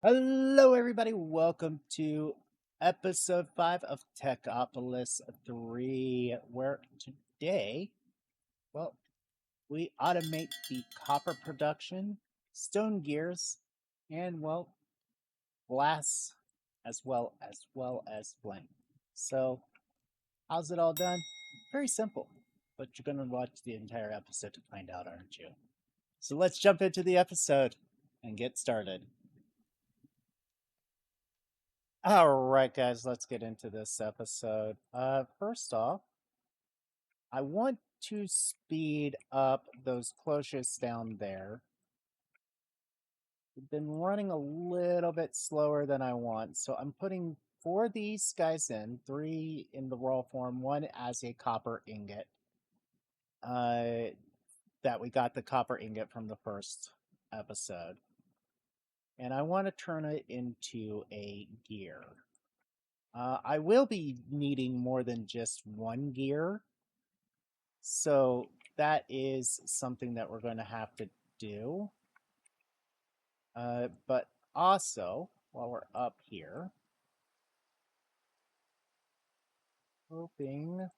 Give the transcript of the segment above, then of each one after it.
Hello, everybody. Welcome to episode 5 of Techopolis 3, where today, well, we automate the copper production, stone gears, and, well, glass as well as flame. So, how's it all done? Very simple, but you're going to watch the entire episode to find out, aren't you? So, let's jump into the episode and get started. All right, guys, let's get into this episode. First off, I want to speed up those closures down there. We've been running a little bit slower than I want, so I'm putting 4 of these guys in, 3 in the raw form, 1 as a copper ingot. That we got the copper ingot from the first episode. And I want to turn it into a gear. I will be needing more than just 1 gear. So that is something that we're going to have to do. But also, while we're up here, hoping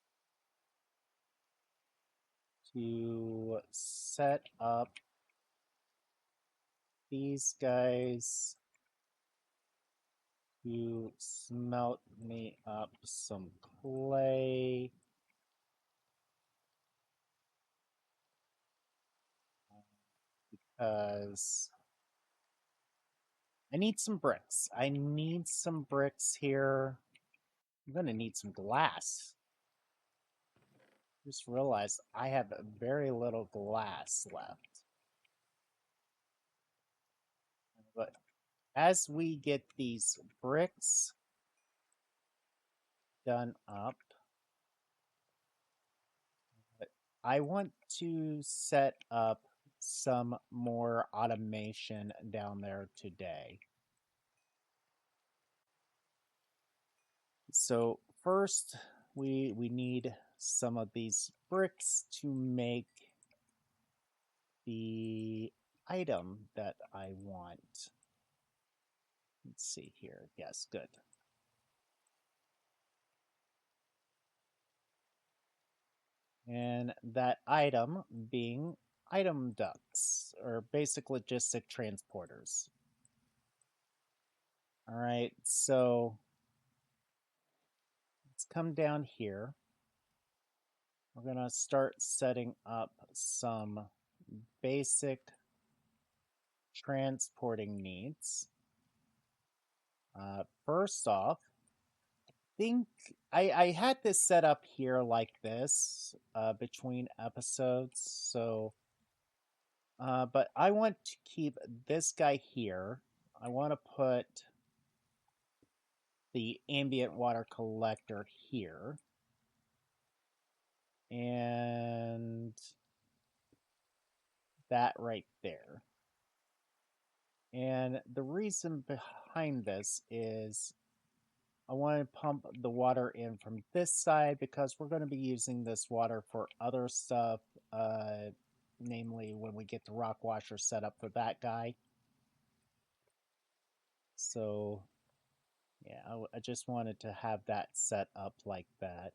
to set up these guys to smelt me up some clay. Because I need some bricks. I need some bricks here. I'm going to need some glass. Just realized I have very little glass left. But as we get these bricks done up, I want to set up some more automation down there today. So first, we need some of these bricks to make the item that I want. Let's see here. Yes, good. And that item being item ducts, or basic logistic transporters. All right, so let's come down here. We're going to start setting up some basic transporting needs. First off, I had this set up here like this between episodes, so but I want to keep this guy here. I want to put the ambient water collector here, and that right there. And the reason behind this is I want to pump the water in from this side because we're going to be using this water for other stuff, namely when we get the rock washer set up for that guy. So, yeah, I just wanted to have that set up like that.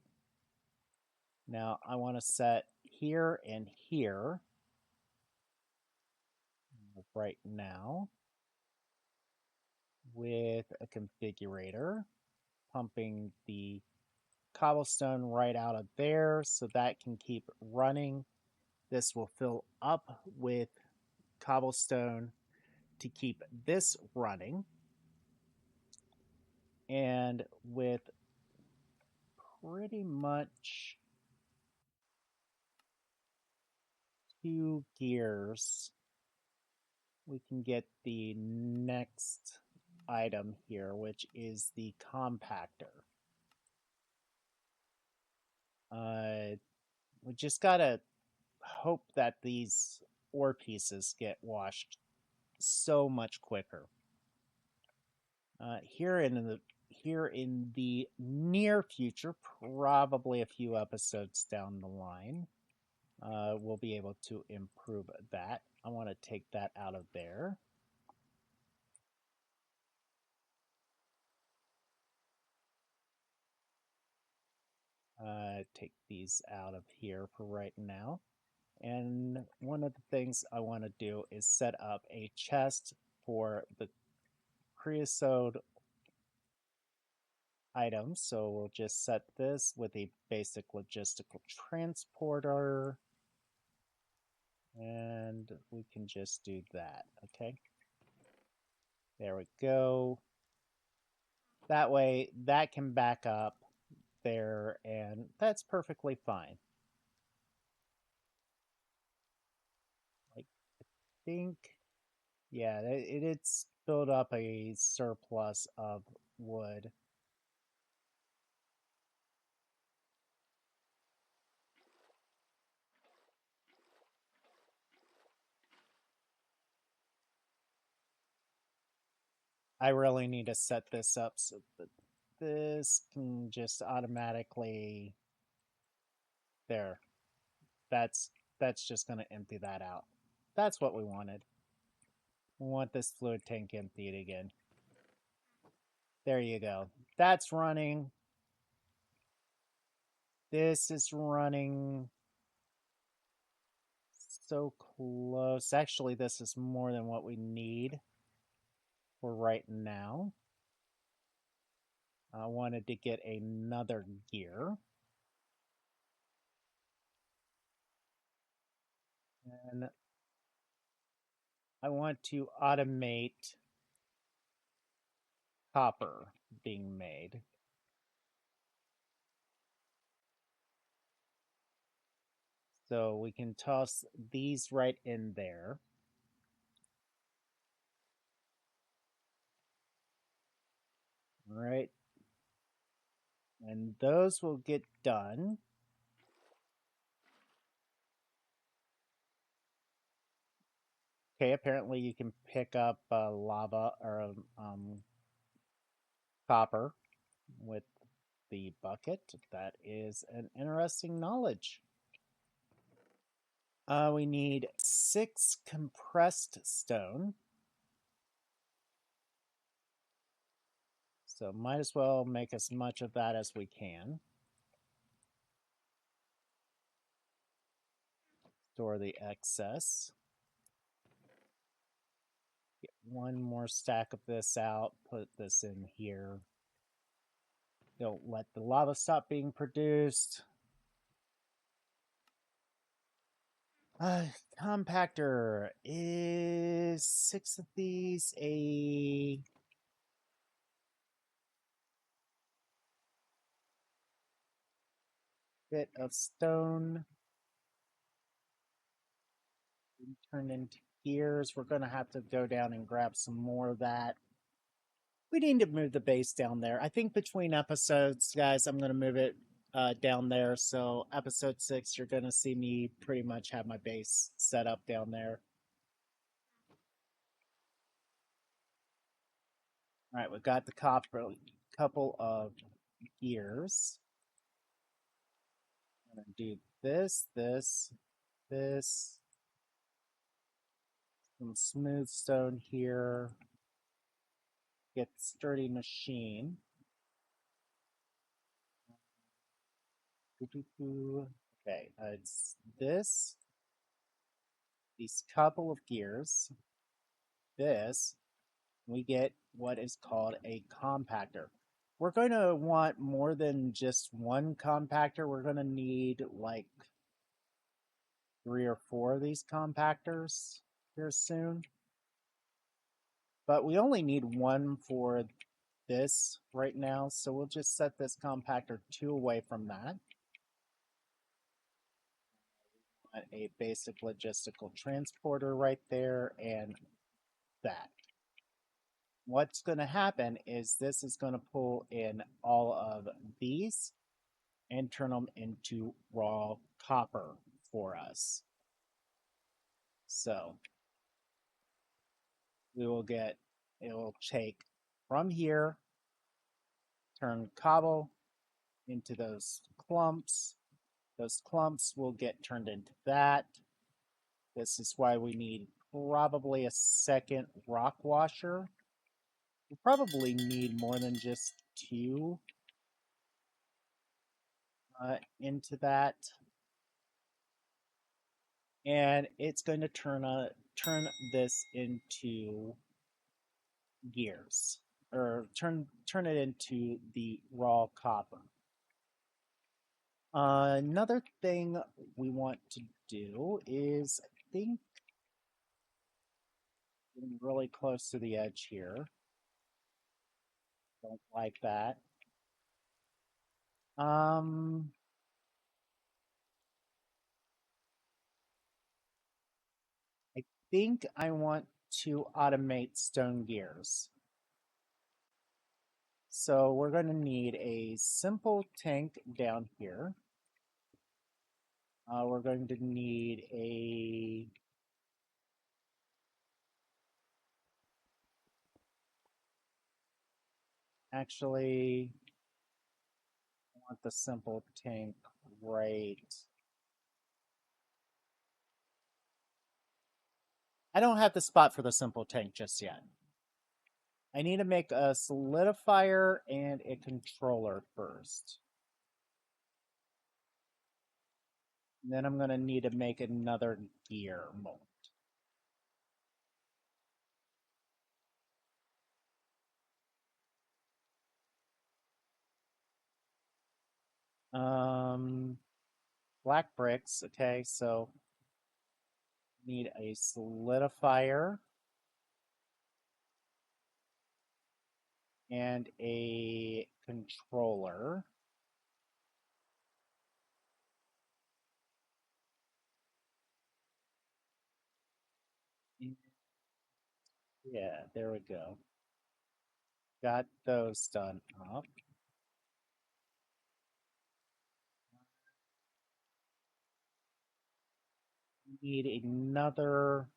Now, I want to set here and here right now with a configurator, pumping the cobblestone right out of there so that can keep running. This will fill up with cobblestone to keep this running. And with pretty much 2 gears, we can get the next item here, which is the compactor. We just gotta hope that these ore pieces get washed so much quicker. Here in the near future, probably a few episodes down the line, we'll be able to improve that. I want to take that out of there. Take these out of here for right now. And one of the things I want to do is set up a chest for the creosote items. So we'll just set this with a basic logistical transporter. And we can just do that, okay? There we go. That way, that can back up there, and that's perfectly fine. Like, I think, yeah, it's built up a surplus of wood. I really need to set this up so that this can just automatically, there, that's just going to empty that out. That's what we wanted. We want this fluid tank emptied again. There you go. That's running. This is running so close. Actually, this is more than what we need for right now. I wanted to get another gear. And I want to automate copper being made. So we can toss these right in there. All right. And those will get done. Okay, apparently you can pick up lava or copper with the bucket. That is an interesting knowledge. We need 6 compressed stone. So might as well make as much of that as we can. Store the excess. Get one more stack of this out, put this in here. Don't let the lava stop being produced. Compactor is 6 of these a bit of stone turned into gears. We're going to have to go down and grab some more of that. We need to move the base down there. I think between episodes, guys, I'm going to move it down there. So episode 6, you're going to see me pretty much have my base set up down there. All right, we've got the couple of gears. I'm going to do this, this. Some smooth stone here. Get sturdy machine. Okay, it's this. These couple of gears. This. We get what is called a compactor. We're going to want more than just one compactor. We're going to need like 3 or 4 of these compactors here soon. But we only need one for this right now, so we'll just set this compactor 2 away from that. A basic logistical transporter right there, and that. What's going to happen is this is going to pull in all of these and turn them into raw copper for us. So we will get, it will take from here, turn cobble into those clumps. Those clumps will get turned into that. This is why we need probably a second rock washer. We probably need more than just 2. into that, and it's going to turn this into gears, or turn it into the raw copper. Another thing we want to do is, I think, getting really close to the edge here. Don't like that. I think I want to automate stone gears. So we're going to need a simple tank down here. We're going to need a actually, I want the simple tank right. I don't have the spot for the simple tank just yet. I need to make a solidifier and a controller first. And then I'm going to need to make another gear mold. Black bricks, okay, so need a solidifier and a controller. Yeah, there we go. Got those done up. Need another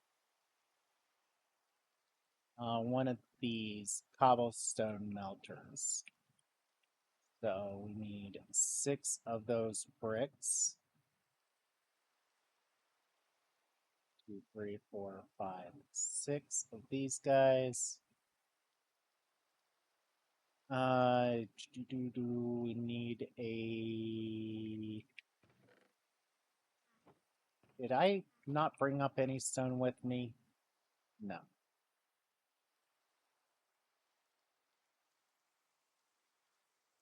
one of these cobblestone melters. So we need 6 of those bricks. 2, 3, 4, 5, 6 of these guys. We need a... Did I not bring up any stone with me? No.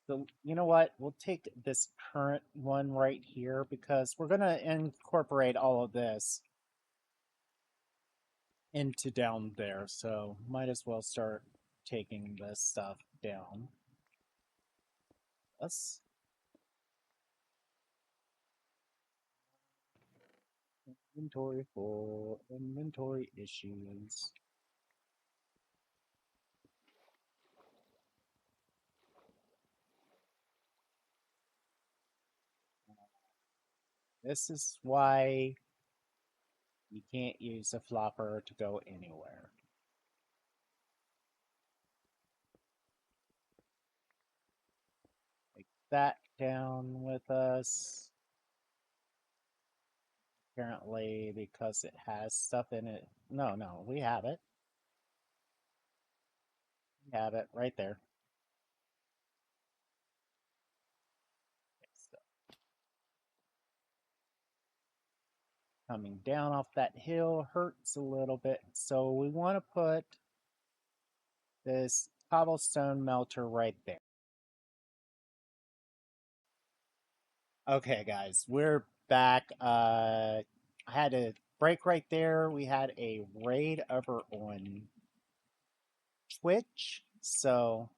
So, you know what? We'll take this current one right here because we're going to incorporate all of this into down there. So, might as well start taking this stuff down. Let's inventory full, inventory issues. This is why you can't use a flopper to go anywhere. Take that down with us. Apparently, because it has stuff in it. No, we have it. We have it right there. So, coming down off that hill hurts a little bit. So we want to put this cobblestone melter right there. Okay, guys, we're back. I had a break right there. We had a raid over on Twitch, so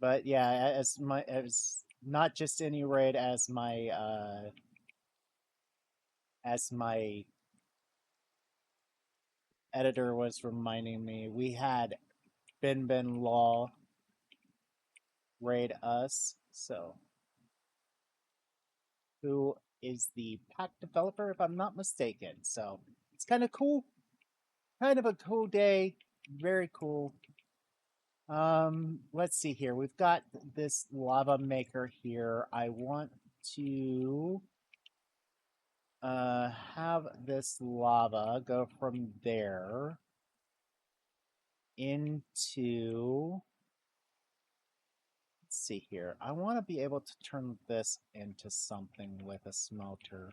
but yeah, as not just any raid, as my editor was reminding me, we had Ben Law raid us, so who is the pack developer, if I'm not mistaken. So it's kind of cool. Kind of a cool day. Very cool. Let's see here. We've got this lava maker here. I want to have this lava go from there into let's see here. I want to be able to turn this into something with a smelter.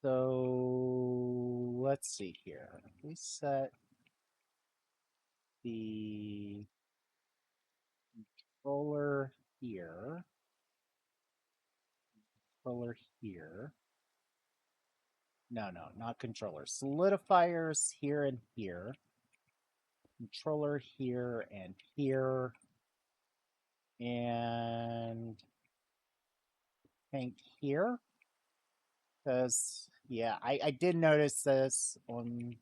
So let's see here. We set the controller here. Controller here. No, not controller. Solidifiers here and here. Controller here and here. And tank here. Because, yeah, I did notice this on...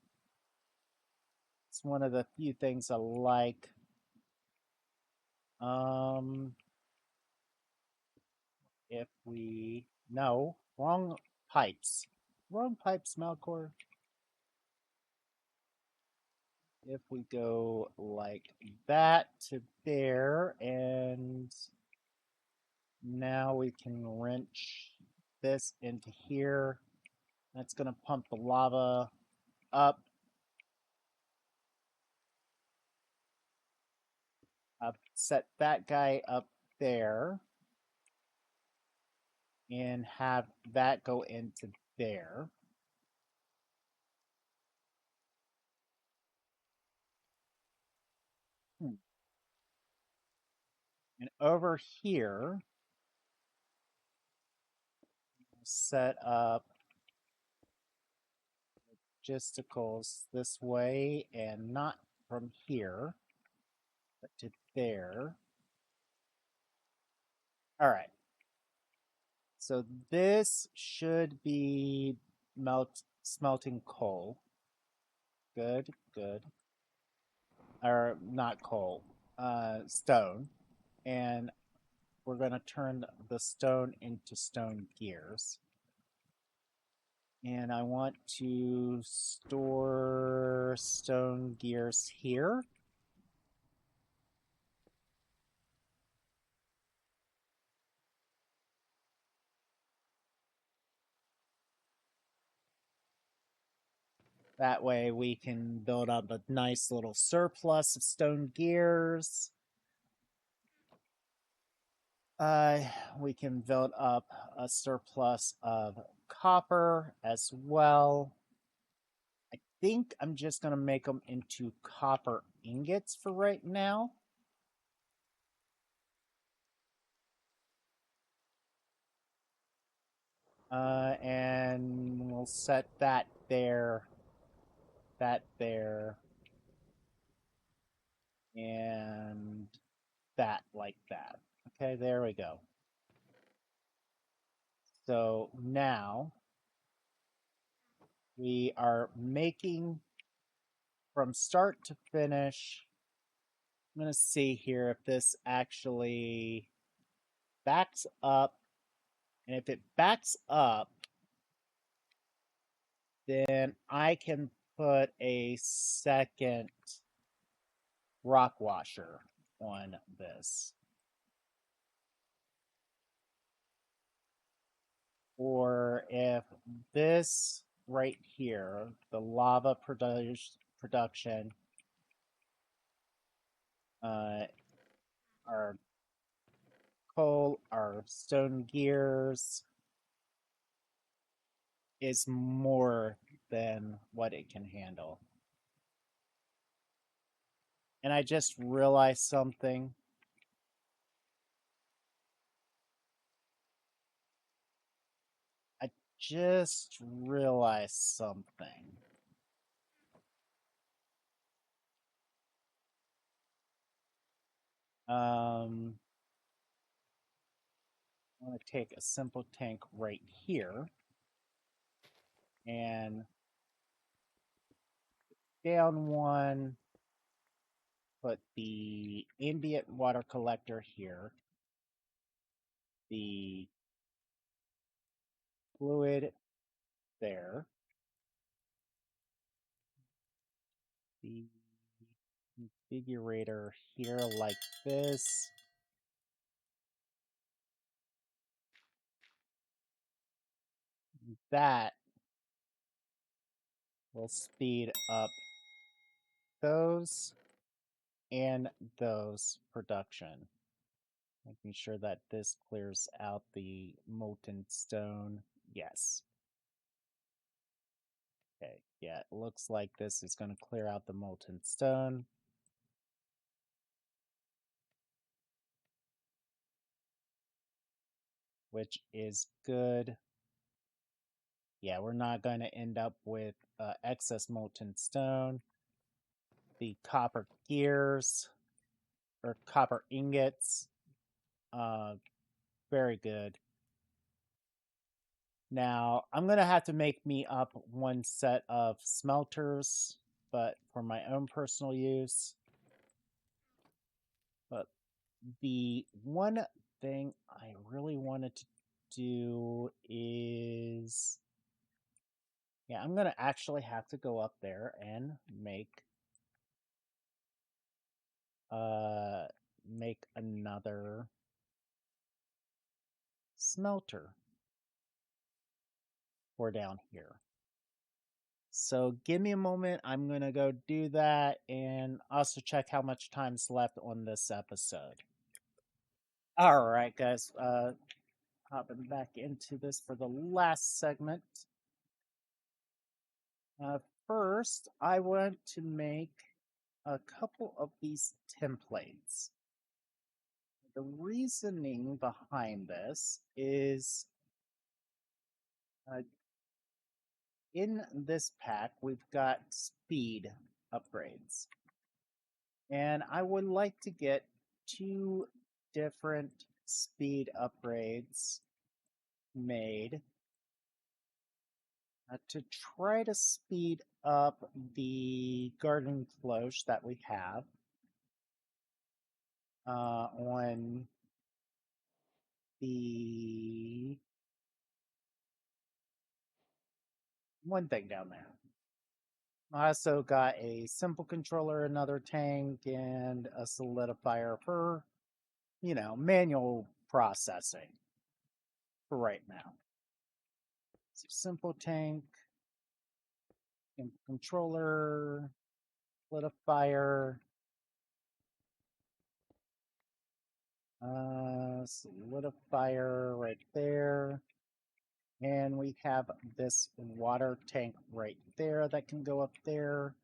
It's one of the few things I like. If we... No, wrong pipes. Wrong pipes, 𝐴LKore. If we go like that to there, and now we can wrench this into here. That's going to pump the lava up. Set that guy up there. And have that go into there. And over here, set up logisticals this way, and not from here, but to there. All right. So this should be smelting coal. Good. Or not coal, stone. And we're going to turn the stone into stone gears. And I want to store stone gears here. That way we can build up a nice little surplus of stone gears. We can build up a surplus of copper as well. I think I'm just going to make them into copper ingots for right now. And we'll set that there, and that like that. Okay, there we go. So now we are making from start to finish. I'm going to see here if this actually backs up. And if it backs up, then I can put a second rock washer on this. Or if this right here, the lava production, our coal, our stone gears, is more than what it can handle. And I just realized something. I just realized something. I'm going to take a simple tank right here and down one, put the ambient water collector here, the fluid there, the configurator here like this, that will speed up those and those production. Making sure that this clears out the molten stone. Yes. Okay, yeah, it looks like this is going to clear out the molten stone. Which is good. Yeah, we're not going to end up with excess molten stone. The copper gears, or copper ingots, very good. Now, I'm going to have to make me up one set of smelters, but for my own personal use. But the one thing I really wanted to do is... yeah, I'm going to actually have to go up there and make another smelter for down here. So give me a moment. I'm going to go do that and also check how much time's left on this episode. All right, guys. Hopping back into this for the last segment. First, I want to make a couple of these templates. The reasoning behind this is in this pack, we've got speed upgrades. And I would like to get 2 different speed upgrades made to try to speed up the garden cloche that we have on the one thing down there. I also got a simple controller, another tank, and a solidifier for, you know, manual processing for right now. So simple tank, controller, solidifier, solidifier right there. And we have this water tank right there that can go up there.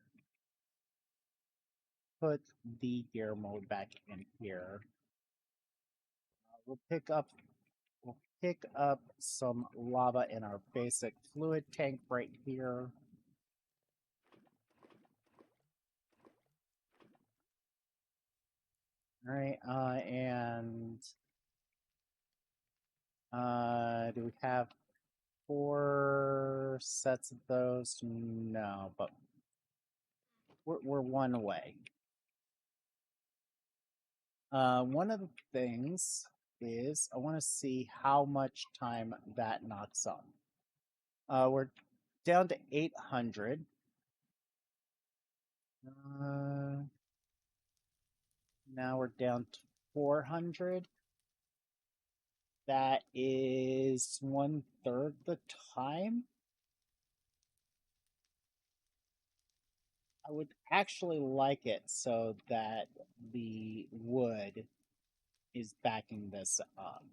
Put the gear mode back in here. We'll pick up some lava in our basic fluid tank right here. All right, and do we have 4 sets of those? No, but we're one away. One of the things is I want to see how much time that knocks on. We're down to 800. Now we're down to 400. That is 1/3 the time. I would actually like it so that the wood is backing this up.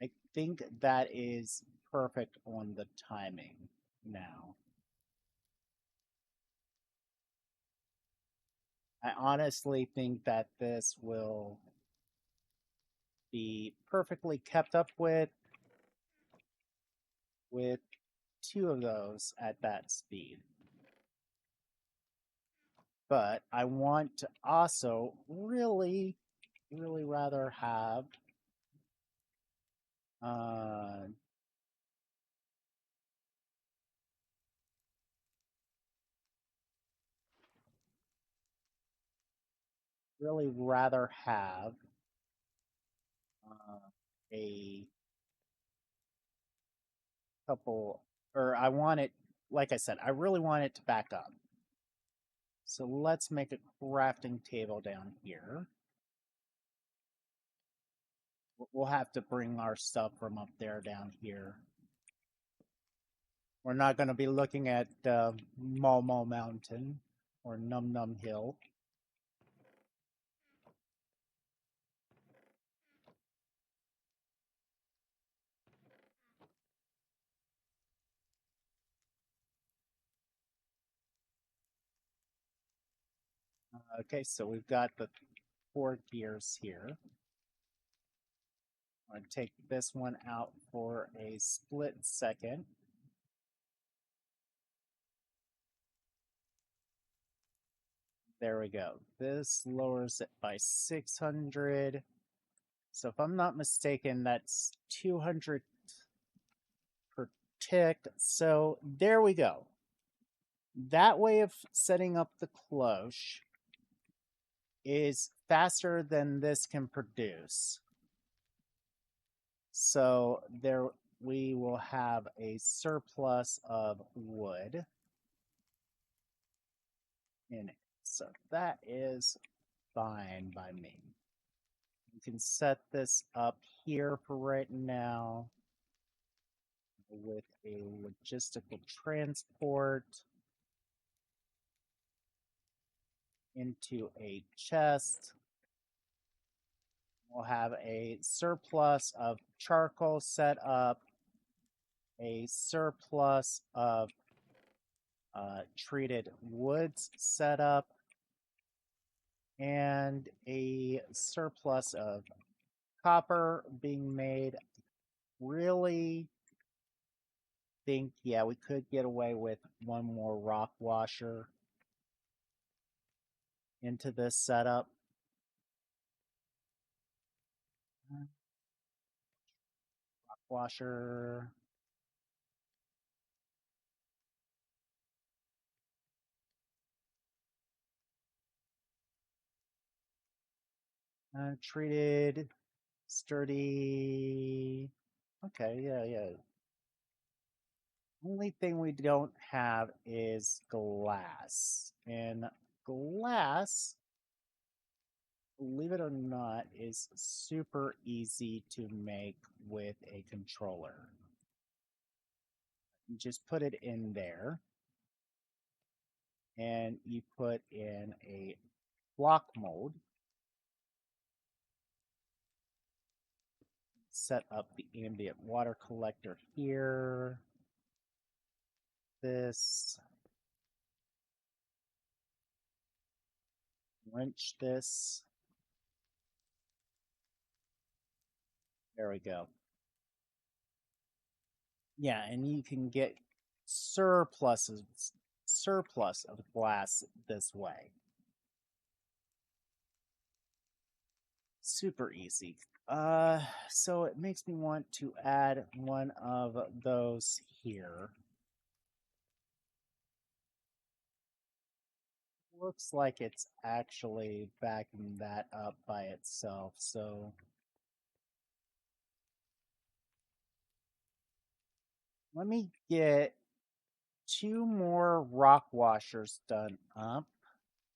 I think that is perfect on the timing now. I honestly think that this will be perfectly kept up with 2 of those at that speed. But I want to also really rather have a couple, or I want it, like I said, I really want it to back up. So let's make a crafting table down here. We'll have to bring our stuff from up there down here. We're not going to be looking at Mo Mountain or Num Num Hill. Okay, so we've got the 4 gears here. I'm going to take this one out for a split second. There we go. This lowers it by 600. So if I'm not mistaken, that's 200 per tick. So there we go. That way of setting up the cloche is faster than this can produce. So there we will have a surplus of wood in it. So that is fine by me. You can set this up here for right now with a logistical transport into a chest. We'll have a surplus of charcoal set up, a surplus of treated woods set up, and a surplus of copper being made. Really think, yeah, we could get away with one more rock washer into this setup. Rock washer. Treated, sturdy. Okay, yeah. Only thing we don't have is glass. And glass, believe it or not, is super easy to make with a controller. You just put it in there. And you put in a block mode. Set up the ambient water collector here. This. Wrench this. There we go. Yeah, and you can get surplus of glass this way. Super easy. So it makes me want to add one of those here. Looks like it's actually backing that up by itself, so let me get 2 more rock washers done up.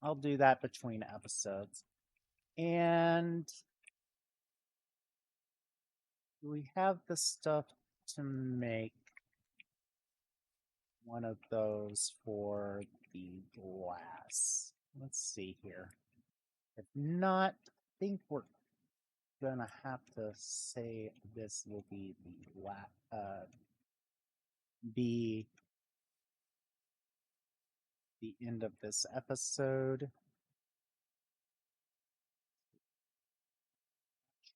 I'll do that between episodes. And do we have the stuff to make one of those for the glass? Let's see here. If not, I think we're gonna have to say this will be the end of this episode.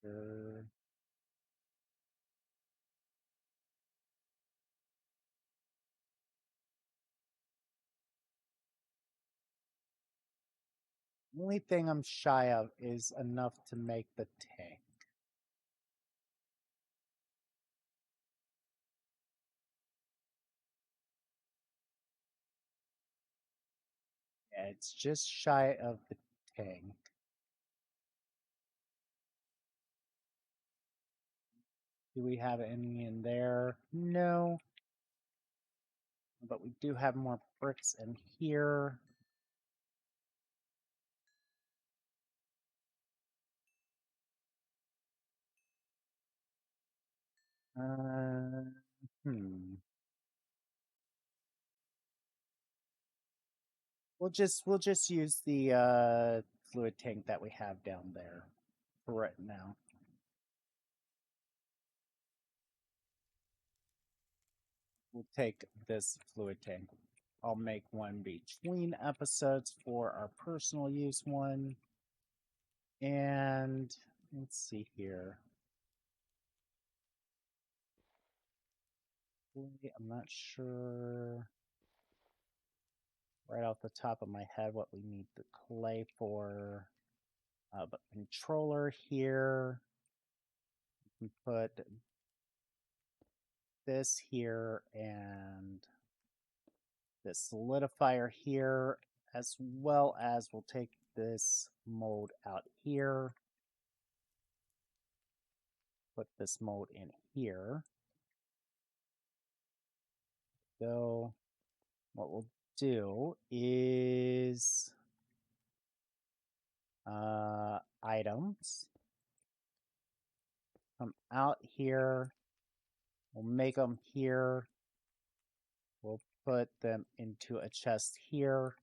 Sure. The only thing I'm shy of is enough to make the tank. Yeah, it's just shy of the tank. Do we have any in there? No. But we do have more bricks in here. We'll just use the fluid tank that we have down there for right now. We'll take this fluid tank. I'll make one between episodes for our personal use one. And let's see here. I'm not sure right off the top of my head what we need the clay for. But controller here. We can put this here and this solidifier here, as well as we'll take this mold out here. Put this mold in here. So what we'll do is items. Come out here. We'll make them here. We'll put them into a chest here.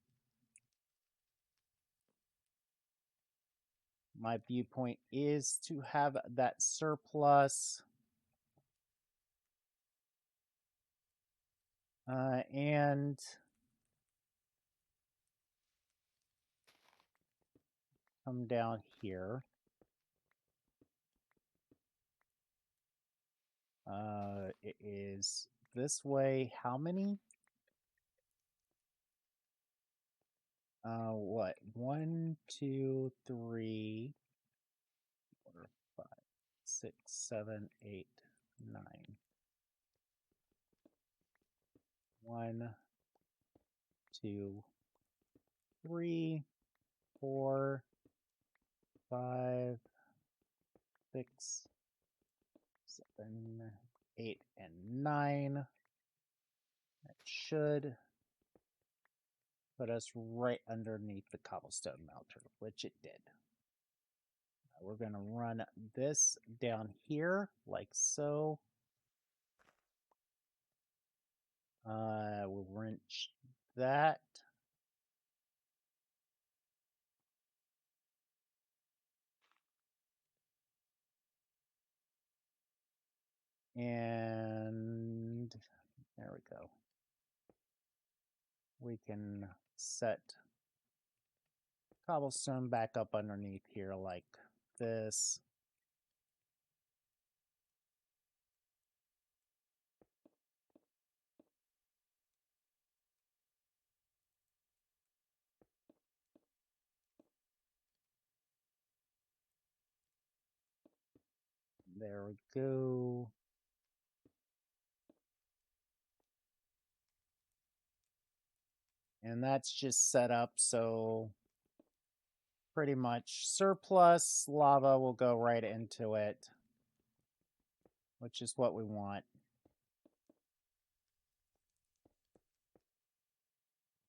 My viewpoint is to have that surplus. And come down here. It is this way. How many? What? 1, 2, 3, 4, 5, 6, 7, 8, 9. 1, 2, 3, 4, 5, 6, 7, 8, and 9. That should put us right underneath the cobblestone melter, which it did. We're going to run this down here like so. We'll wrench that. And there we go. We can set cobblestone back up underneath here like this. There we go. And that's just set up so pretty much surplus lava will go right into it, which is what we want.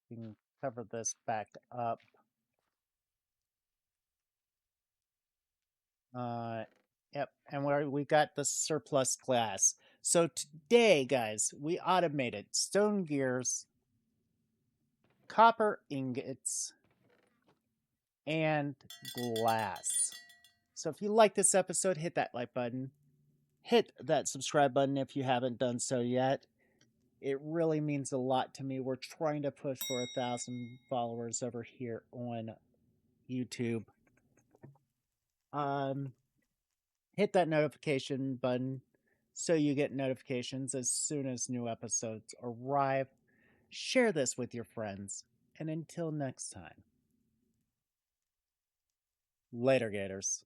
We can cover this back up. Yep, and we got the surplus glass. So today, guys, we automated stone gears, copper ingots, and glass. So if you like this episode, hit that like button. Hit that subscribe button if you haven't done so yet. It really means a lot to me. We're trying to push for 1,000 followers over here on YouTube. Hit that notification button so you get notifications as soon as new episodes arrive. Share this with your friends. And until next time, later, Gators.